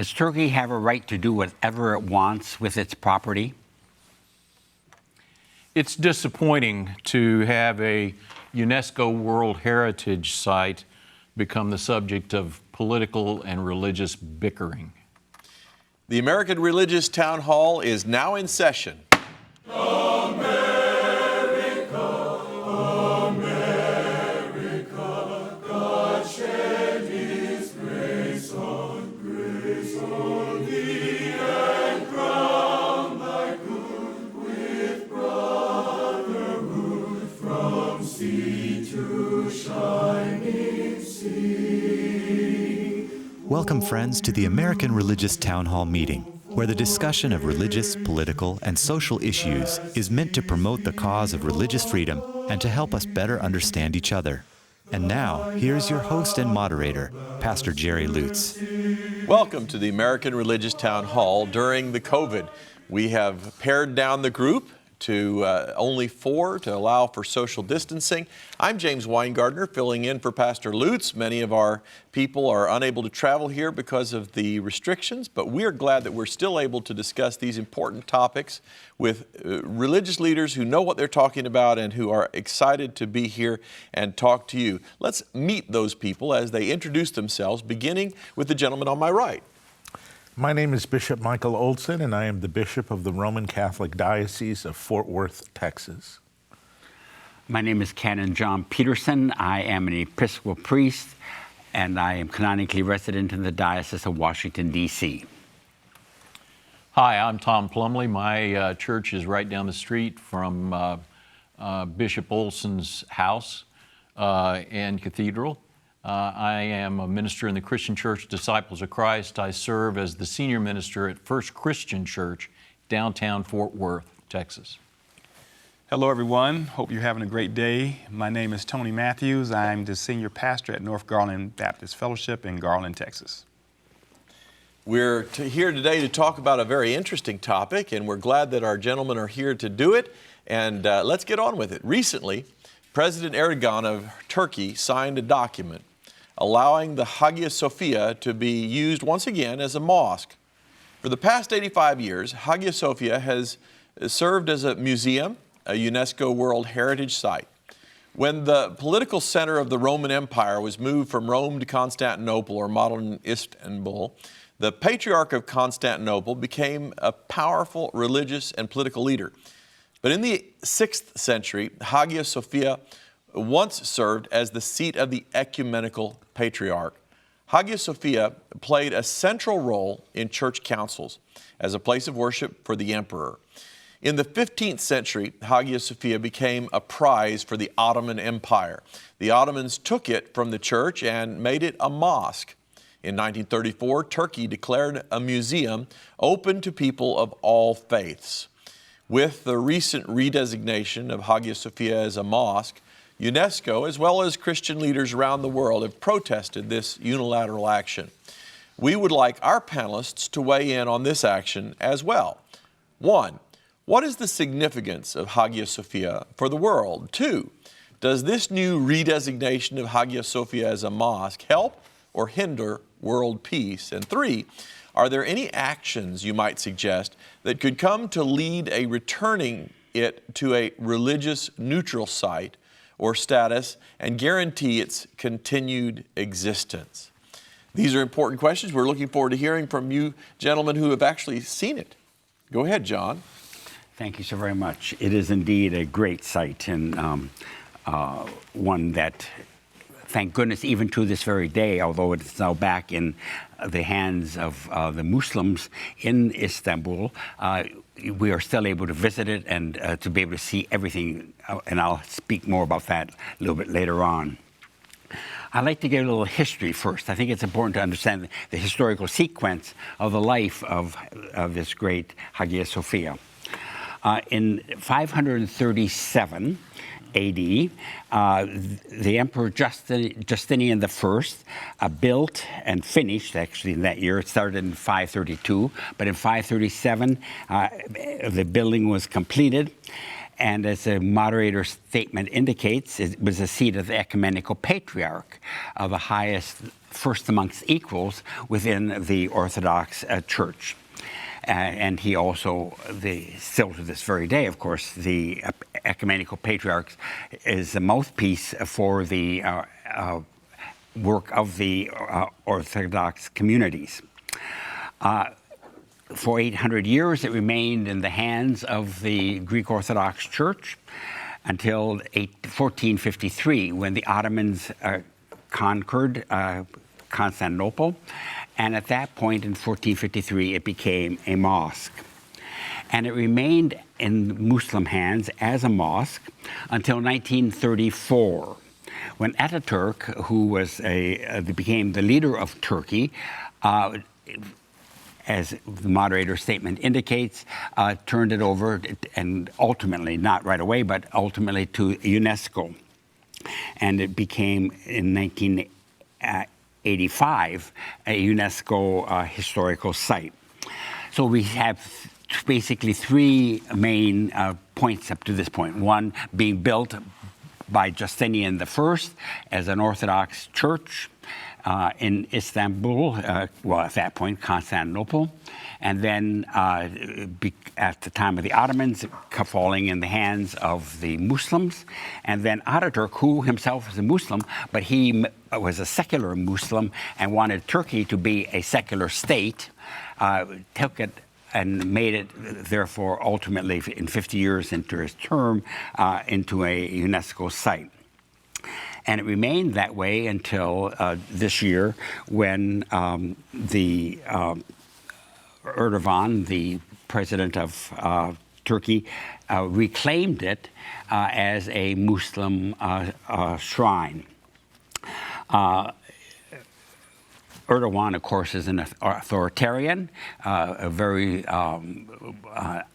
Does Turkey have a right to do whatever it wants with its property? It's disappointing to have a UNESCO World Heritage Site become the subject of political and religious bickering. The American Religious Town Hall is now in session. Welcome, friends, to the American Religious Town Hall meeting, where the discussion of religious, political, and social issues is meant to promote the cause of religious freedom and to help us better understand each other. And now, here's your host and moderator, Pastor Jerry Lutz. Welcome to the American Religious Town Hall. During the COVID, we have pared down the group to only 4 to allow for social distancing. I'm James Weingardner, filling in for Pastor Lutz. Many of our people are unable to travel here because of the restrictions, but we are glad that we're still able to discuss these important topics with religious leaders who know what they're talking about and who are excited to be here and talk to you. Let's meet those people as they introduce themselves, beginning with the gentleman on my right. My name is Bishop Michael Olson, and I am the Bishop of the Roman Catholic Diocese of Fort Worth, Texas. My name is Canon John Peterson. I am an Episcopal priest, and I am canonically resident in the Diocese of Washington, D.C. Hi, I'm Tom Plumbley. My church is right down the street from Bishop Olson's house and cathedral. I am a minister in the Christian Church Disciples of Christ. I serve as the senior minister at First Christian Church, downtown Fort Worth, Texas. Hello, everyone. Hope you're having a great day. My name is Tony Matthews. I'm the senior pastor at North Garland Baptist Fellowship in Garland, Texas. We're here today to talk about a very interesting topic, and we're glad that our gentlemen are here to do it. And let's get on with it. Recently, President Erdogan of Turkey signed a document allowing the Hagia Sophia to be used once again as a mosque. For the past 85 years, Hagia Sophia has served as a museum, a UNESCO World Heritage Site. When the political center of the Roman Empire was moved from Rome to Constantinople, or modern Istanbul, the Patriarch of Constantinople became a powerful religious and political leader. But in the 6th century, Hagia Sophia once served as the seat of the ecumenical patriarch. Hagia Sophia played a central role in church councils as a place of worship for the emperor. In the 15th century, Hagia Sophia became a prize for the Ottoman Empire. The Ottomans took it from the church and made it a mosque. In 1934, Turkey declared a museum open to people of all faiths. With the recent redesignation of Hagia Sophia as a mosque, UNESCO, as well as Christian leaders around the world, have protested this unilateral action. We would like our panelists to weigh in on this action as well. 1, what is the significance of Hagia Sophia for the world? 2, does this new redesignation of Hagia Sophia as a mosque help or hinder world peace? And 3, are there any actions you might suggest that could come to lead a returning it to a religious neutral site or status and guarantee its continued existence? These are important questions. We're looking forward to hearing from you gentlemen who have actually seen it. Go ahead, John. Thank you so very much. It is indeed a great site, and one that, thank goodness, even to this very day, although it's now back in the hands of the Muslims in Istanbul, we are still able to visit it and to be able to see everything, and I'll speak more about that a little bit later on. I'd like to give a little history first. I think it's important to understand the historical sequence of the life of this great Hagia Sophia. In 537 A.D., the Emperor Justinian I built and finished, actually in that year, it started in 532, but in 537 the building was completed, and as the moderator's statement indicates, it was the seat of the ecumenical patriarch, the highest first amongst equals within the Orthodox Church. And he also, still to this very day, of course, the Ecumenical Patriarch is the mouthpiece for the work of the Orthodox communities. For 800 years, it remained in the hands of the Greek Orthodox Church until 1453, when the Ottomans conquered Constantinople. And at that point, in 1453, it became a mosque. And it remained in Muslim hands as a mosque until 1934, when Ataturk, who was became the leader of Turkey, as the moderator's statement indicates, turned it over, and ultimately, not right away, but ultimately to UNESCO. And it became, in 1985, a UNESCO historical site. So we have basically three main points up to this point. One, being built by Justinian I as an Orthodox church in Istanbul, well, at that point, Constantinople, and then at the time of the Ottomans, falling in the hands of the Muslims, and then Ataturk, who himself was a Muslim, but he was a secular Muslim and wanted Turkey to be a secular state, took it and made it, therefore, ultimately, in 50 years into his term, into a UNESCO site. And it remained that way until this year, when Erdogan, the president of Turkey, reclaimed it as a Muslim shrine. Erdogan, of course, is an authoritarian, a very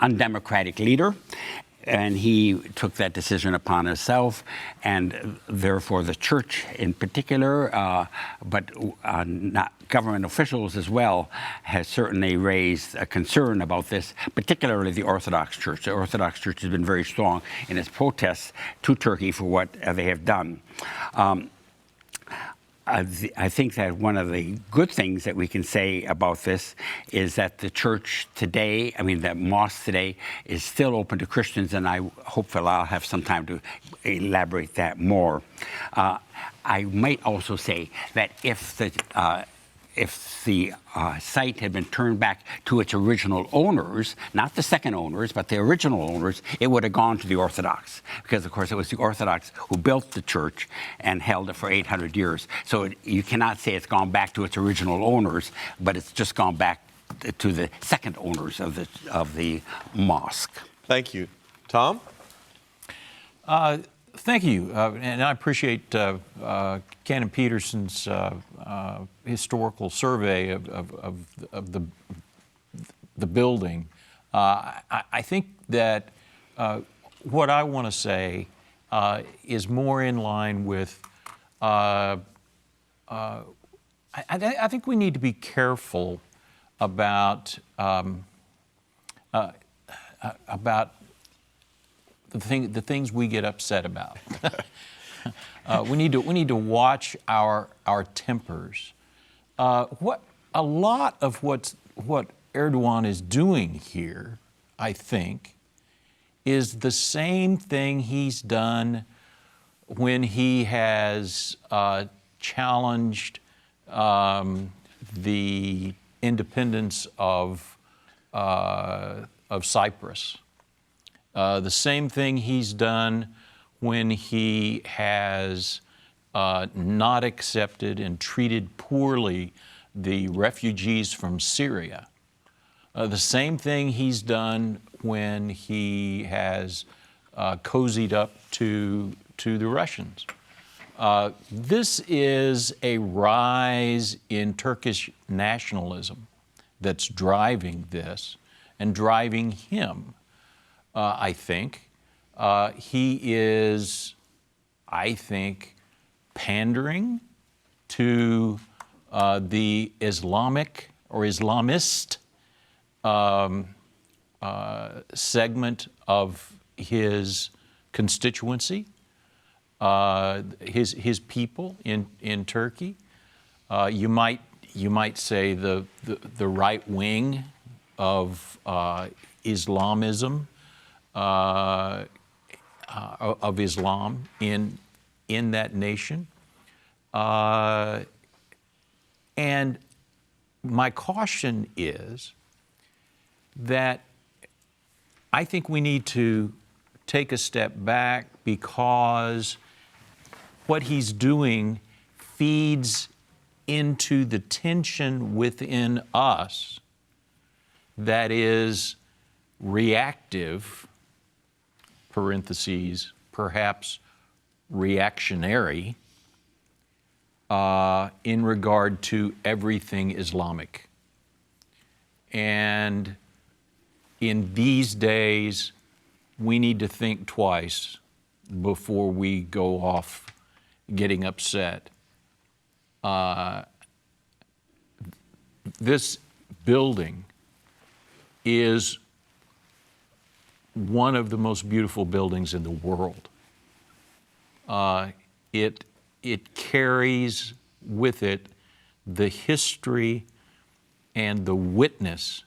undemocratic leader, and he took that decision upon himself, and therefore the church in particular, but not government officials as well, has certainly raised a concern about this, particularly the Orthodox Church. The Orthodox Church has been very strong in its protests to Turkey for what they have done. I think that one of the good things that we can say about this is that the church today, the mosque today, is still open to Christians, and I hopefully I'll have some time to elaborate that more. I might also say that if the site had been turned back to its original owners, not the second owners, but the original owners, it would have gone to the Orthodox, because, of course, it was the Orthodox who built the church and held it for 800 years. So you cannot say it's gone back to its original owners, but it's just gone back to the second owners of the mosque. Thank you. Tom? Thank you, and I appreciate Canon Peterson's historical survey of the building. I think that what I want to say is more in line with. I think we need to be careful about the things we get upset about. We need to watch our tempers. What a lot of what Erdogan is doing here, I think, is the same thing he's done when he has challenged the independence of Cyprus. The same thing he's done when he has not accepted and treated poorly the refugees from Syria. The same thing he's done when he has cozied up to the Russians. This is a rise in Turkish nationalism that's driving this and driving him. I think. He is, I think, pandering to the Islamic or Islamist segment of his constituency, his people in Turkey. You might say the right wing of Islamism, of Islam in that nation. And my caution is that I think we need to take a step back, because what he's doing feeds into the tension within us that is reactive, parentheses, perhaps reactionary, in regard to everything Islamic. And in these days, we need to think twice before we go off getting upset. This building is one of the most beautiful buildings in the world. It carries with it the history and the witness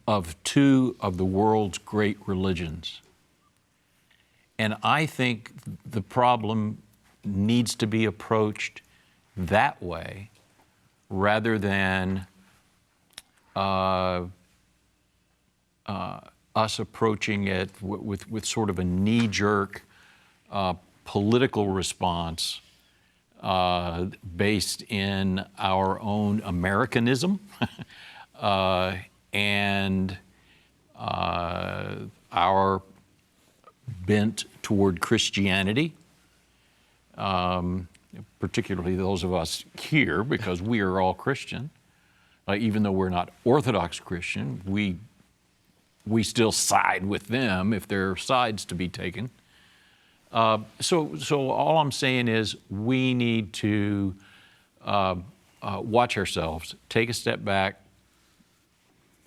of two of the world's great religions. And I think the problem needs to be approached that way rather than us approaching it with sort of a knee-jerk political response based in our own Americanism and our bent toward Christianity, particularly those of us here, because we are all Christian. Even though we're not Orthodox Christian, we still side with them if there are sides to be taken. So all I'm saying is we need to watch ourselves, take a step back,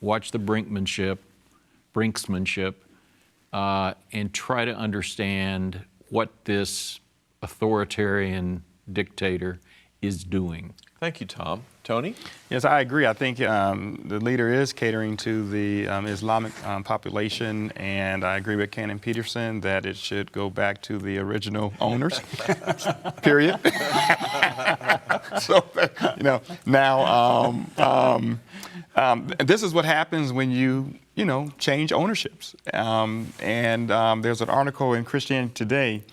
watch the brinksmanship, and try to understand what this authoritarian dictator is doing. Thank you, Tom. Tony? Yes, I agree. I think the leader is catering to the Islamic population, and I agree with Canon Peterson that it should go back to the original owners, period. So, now, this is what happens when you change ownerships. And there's an article in Christianity Today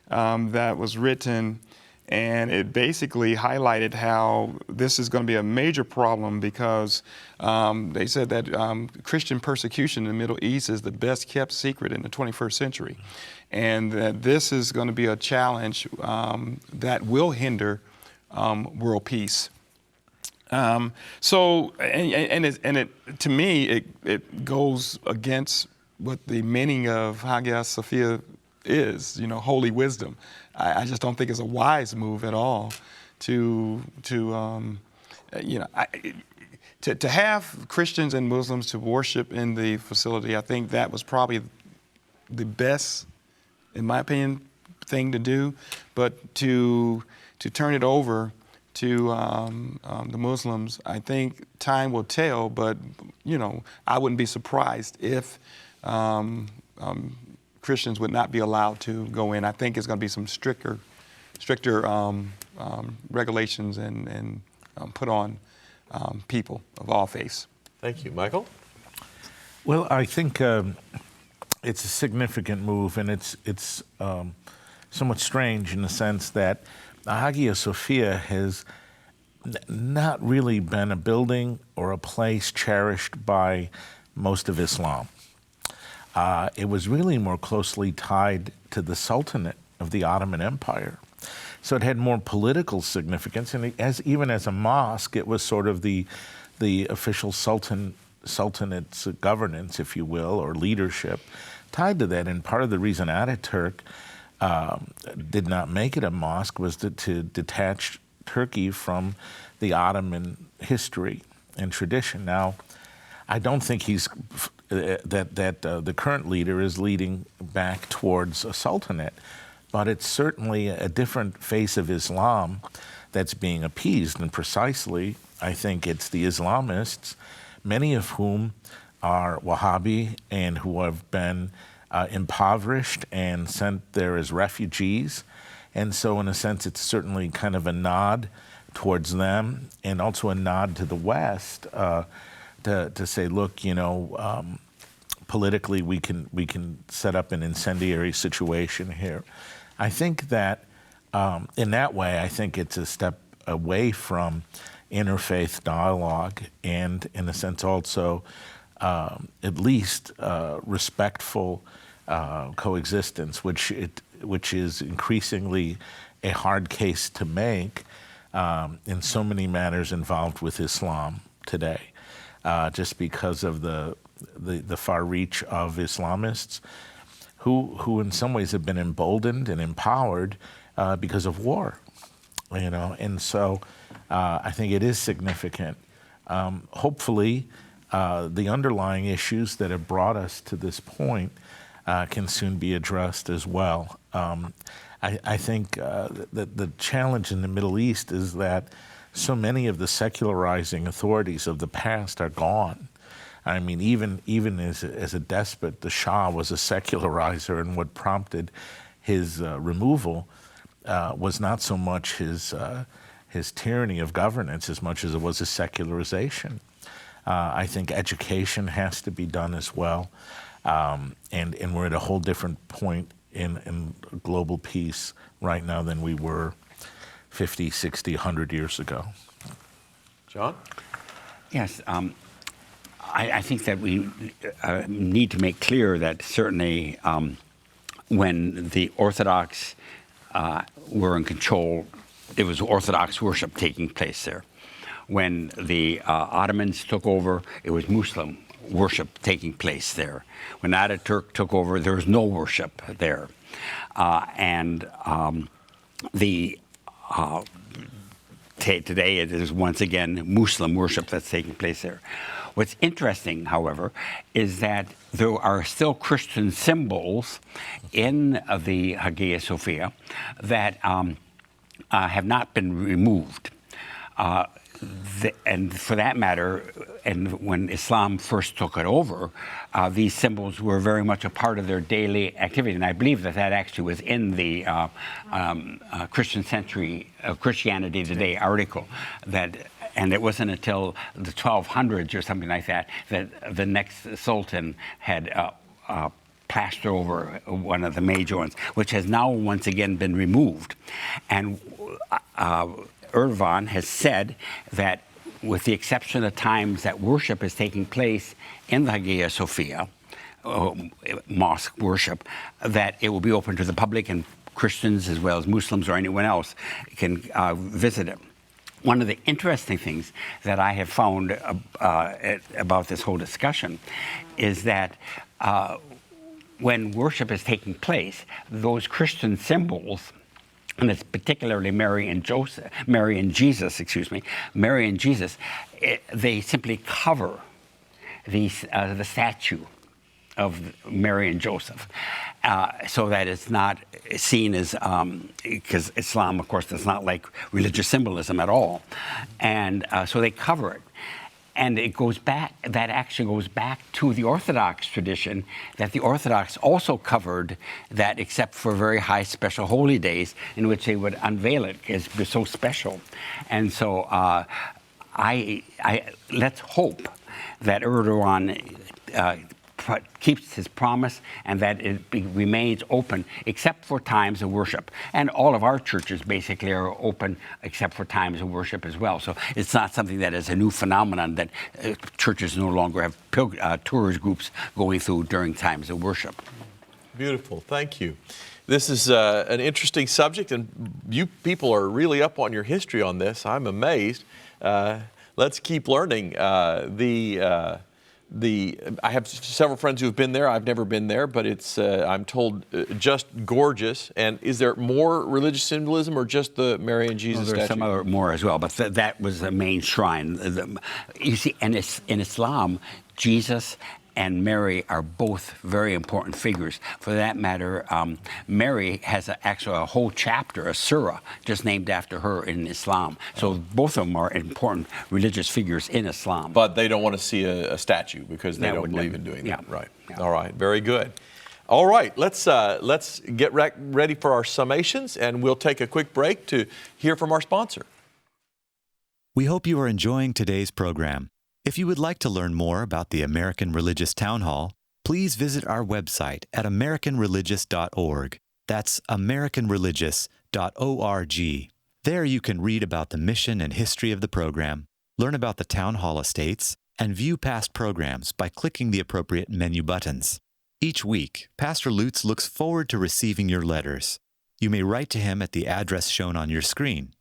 that was written, and it basically highlighted how this is going to be a major problem because they said that Christian persecution in the Middle East is the best kept secret in the 21st century. And that this is going to be a challenge that will hinder world peace. To me, it goes against what the meaning of Hagia Sophia is, holy wisdom. I just don't think it's a wise move at all to have Christians and Muslims to worship in the facility. I think that was probably the best, in my opinion, thing to do. But to turn it over to the Muslims, I think time will tell. But I wouldn't be surprised if Christians would not be allowed to go in. I think it's going to be some stricter regulations and put on people of all faiths. Thank you. Michael? Well, I think it's a significant move, and it's somewhat strange in the sense that Hagia Sophia has not really been a building or a place cherished by most of Islam. It was really more closely tied to the Sultanate of the Ottoman Empire. So it had more political significance, and even as a mosque, it was sort of the official Sultanate's governance, if you will, or leadership, tied to that. And part of the reason Ataturk did not make it a mosque was to detach Turkey from the Ottoman history and tradition. Now, I don't think the current leader is leading back towards a sultanate, but it's certainly a different face of Islam that's being appeased. And precisely, I think it's the Islamists, many of whom are Wahhabi and who have been impoverished and sent there as refugees. And so in a sense, it's certainly kind of a nod towards them, and also a nod to the West to say, look, politically we can set up an incendiary situation here. I think that in that way, I think it's a step away from interfaith dialogue, and in a sense also at least respectful coexistence, which is increasingly a hard case to make in so many matters involved with Islam today, just because of the far reach of Islamists who in some ways have been emboldened and empowered because of war, and so I think it is significant. Hopefully, the underlying issues that have brought us to this point can soon be addressed as well. I think that the challenge in the Middle East is that so many of the secularizing authorities of the past are gone. I mean, even as a despot, the Shah was a secularizer, and what prompted his removal was not so much his tyranny of governance as much as it was a secularization. I think education has to be done as well, and we're at a whole different point in global peace right now than we were 50, 60, 100 years ago. John? Yes. I think that we need to make clear that certainly when the Orthodox were in control, it was Orthodox worship taking place there. When the Ottomans took over, it was Muslim worship taking place there. When Ataturk took over, there was no worship there. Today it is once again Muslim worship that's taking place there. What's interesting, however, is that there are still Christian symbols in the Hagia Sophia that have not been removed. And for that matter, and when Islam first took it over, these symbols were very much a part of their daily activity. And I believe that actually was in the Christian Century of Christianity Today article. And it wasn't until the 1200s or something like that that the next sultan had plastered over one of the major ones, which has now once again been removed. And Erdogan has said that with the exception of times that worship is taking place in the Hagia Sophia, mosque worship, that it will be open to the public, and Christians as well as Muslims or anyone else can visit it. One of the interesting things that I have found about this whole discussion is that when worship is taking place, those Christian symbols, and it's particularly Mary and Jesus, they simply cover the statue of Mary and Joseph, so that it's not seen as, because Islam, of course, does not like religious symbolism at all, and so they cover it. And it goes back, that actually goes back to the Orthodox tradition, that the Orthodox also covered that except for very high special holy days in which they would unveil it because it was so special. And so let's hope that Erdogan keeps his promise and that it remains open except for times of worship. And all of our churches basically are open except for times of worship as well. So it's not something that is a new phenomenon that churches no longer have tourist groups going through during times of worship. Beautiful. Thank you. This is an interesting subject, and you people are really up on your history on this. I'm amazed. Let's keep learning. I have several friends who have been there. I've never been there, but it's, I'm told, just gorgeous. And is there more religious symbolism or just the Mary and Jesus statue? There's some other more as well, but that was the main shrine. You see, in Islam, Jesus and Mary are both very important figures. For that matter, Mary has actually a whole chapter, a surah, just named after her in Islam. So both of them are important religious figures in Islam. But they don't want to see a statue because they That don't would believe never- in doing yeah. that. Right. Yeah. All right. Very good. All right. Let's get ready for our summations, and we'll take a quick break to hear from our sponsor. We hope you are enjoying today's program. If you would like to learn more about the American Religious Town Hall, please visit our website at americanreligious.org. That's americanreligious.org. There you can read about the mission and history of the program, learn about the Town Hall estates, and view past programs by clicking the appropriate menu buttons. Each week, Pastor Lutz looks forward to receiving your letters. You may write to him at the address shown on your screen.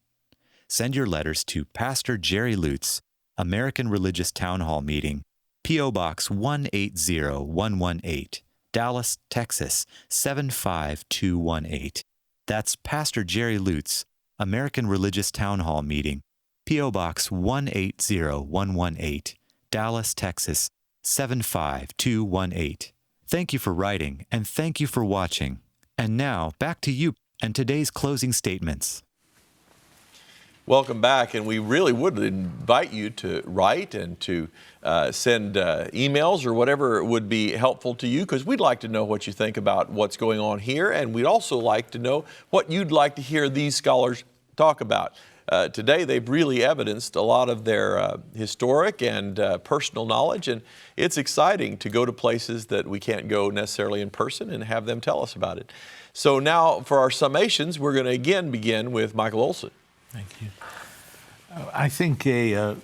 Send your letters to Pastor Jerry Lutz, American Religious Town Hall Meeting, P.O. Box 180118, Dallas, Texas 75218. That's Pastor Jerry Lutz, American Religious Town Hall Meeting, P.O. Box 180118, Dallas, Texas 75218. Thank you for writing, and thank you for watching. And now, back to you and today's closing statements. Welcome back, and we really would invite you to write and to send emails or whatever would be helpful to you, because we'd like to know what you think about what's going on here, and we'd also like to know what you'd like to hear these scholars talk about. Today, they've really evidenced a lot of their historic and personal knowledge, and it's exciting to go to places that we can't go necessarily in person and have them tell us about it. So now, for our summations, we're going to again begin with Michael Olson. Thank you. I think in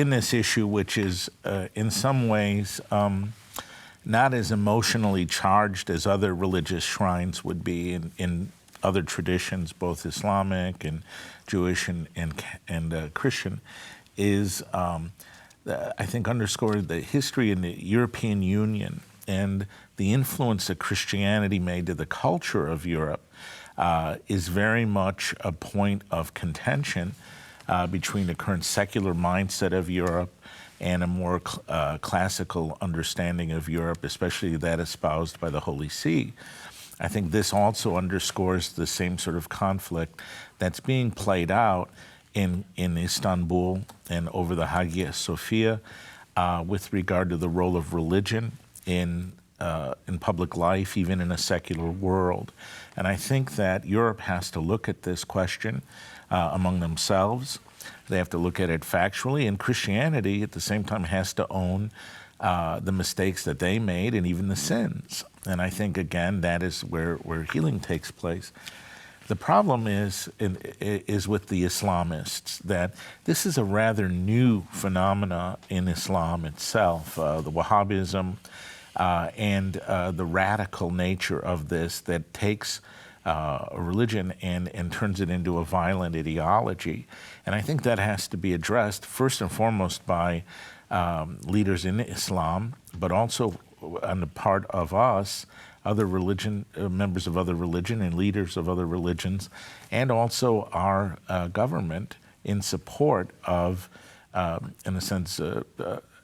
this issue, which is in some ways not as emotionally charged as other religious shrines would be in other traditions, both Islamic and Jewish and Christian, is I think underscored the history in the European Union and the influence that Christianity made to the culture of Europe. Is very much a point of contention between the current secular mindset of Europe and a more classical understanding of Europe, especially that espoused by the Holy See. I think this also underscores the same sort of conflict that's being played out in Istanbul and over the Hagia Sophia with regard to the role of religion in public life, even in a secular world. And I think that Europe has to look at this question among themselves. They have to look at it factually, and Christianity at the same time has to own the mistakes that they made and even the sins. And I think, again, that is where healing takes place. The problem is with the Islamists, that this is a rather new phenomena in Islam itself, the Wahhabism, and the radical nature of this that takes a religion and turns it into a violent ideology. And I think that has to be addressed first and foremost by leaders in Islam, but also on the part of us, other religion, members of other religion and leaders of other religions, and also our government in support of, in a sense,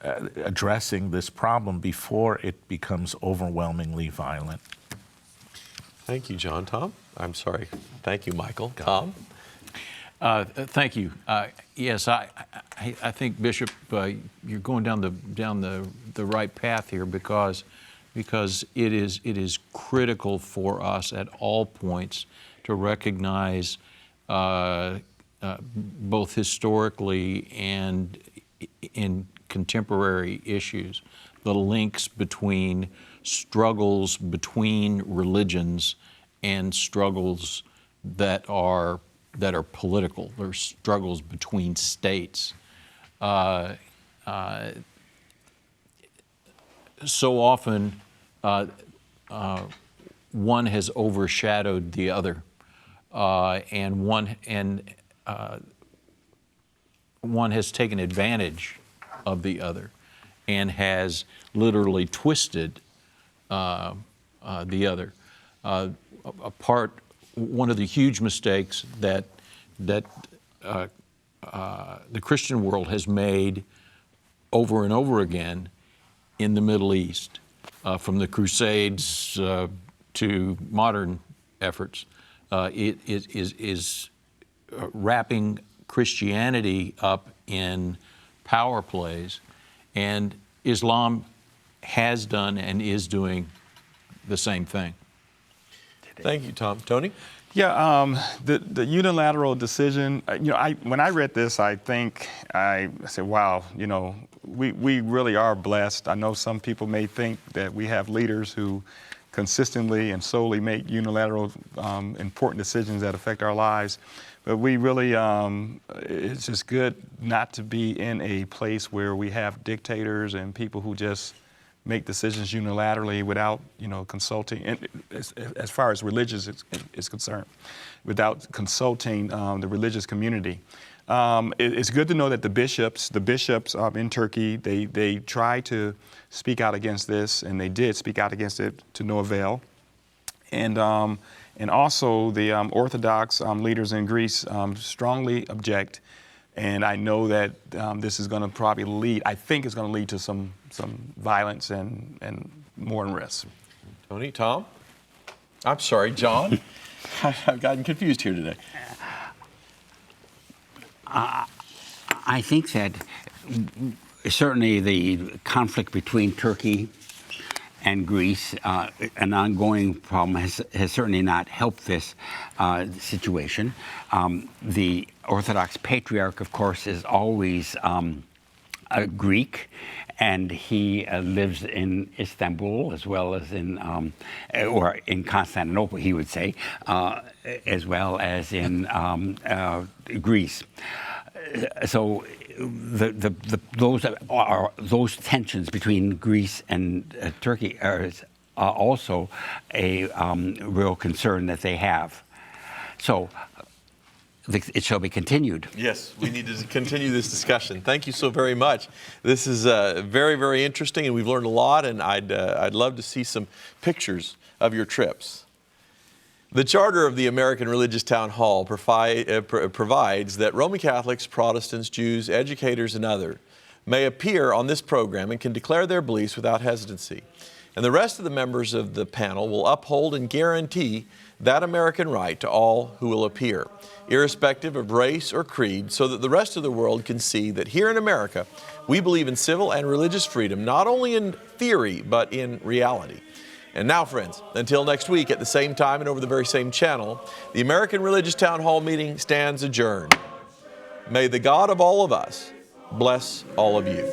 addressing this problem before it becomes overwhelmingly violent. Thank you, John. Tom? I'm sorry. Thank you, Michael. Tom? Thank you. Yes, I think, Bishop, you're going down the right path here because it is critical for us at all points to recognize both historically and in contemporary issues the links between struggles between religions and struggles that are political. They're struggles between states. So often, one has overshadowed the other, and one has taken advantage of the other, and has literally twisted the other. One of the huge mistakes that the Christian world has made over and over again in the Middle East, from the Crusades to modern efforts, it is wrapping Christianity up in power plays, and Islam has done and is doing the same thing. Thank you, Tom. Tony? Yeah, the unilateral decision, when I read this, I said, wow, we really are blessed. I know some people may think that we have leaders who consistently and solely make unilateral important decisions that affect our lives. But we really, it's just good not to be in a place where we have dictators and people who just make decisions unilaterally without, consulting, and as far as religious is concerned, without consulting the religious community. It's good to know that the bishops in Turkey, they tried to speak out against this, and they did speak out against it to no avail. And also the Orthodox leaders in Greece strongly object. And I know that this is going to probably lead, I think it's going to lead to some violence and more unrest. Tony, Tom? I'm sorry, John. I've gotten confused here today. I think that certainly the conflict between Turkey and Greece, an ongoing problem, has certainly not helped this situation. The Orthodox Patriarch, of course, is always a Greek, and he lives in Istanbul as well as or in Constantinople, he would say, as well as in Greece. So those tensions between Greece and Turkey are also a real concern that they have. So it shall be continued. Yes, we need to continue this discussion. Thank you so very much. This is very, very interesting, and we've learned a lot, and I'd love to see some pictures of your trips. The charter of the American Religious Town Hall provides that Roman Catholics, Protestants, Jews, educators, and others may appear on this program and can declare their beliefs without hesitancy. And the rest of the members of the panel will uphold and guarantee that American right to all who will appear, irrespective of race or creed, so that the rest of the world can see that here in America, we believe in civil and religious freedom, not only in theory, but in reality. And now, friends, until next week at the same time and over the very same channel, the American Religious Town Hall meeting stands adjourned. May the God of all of us bless all of you.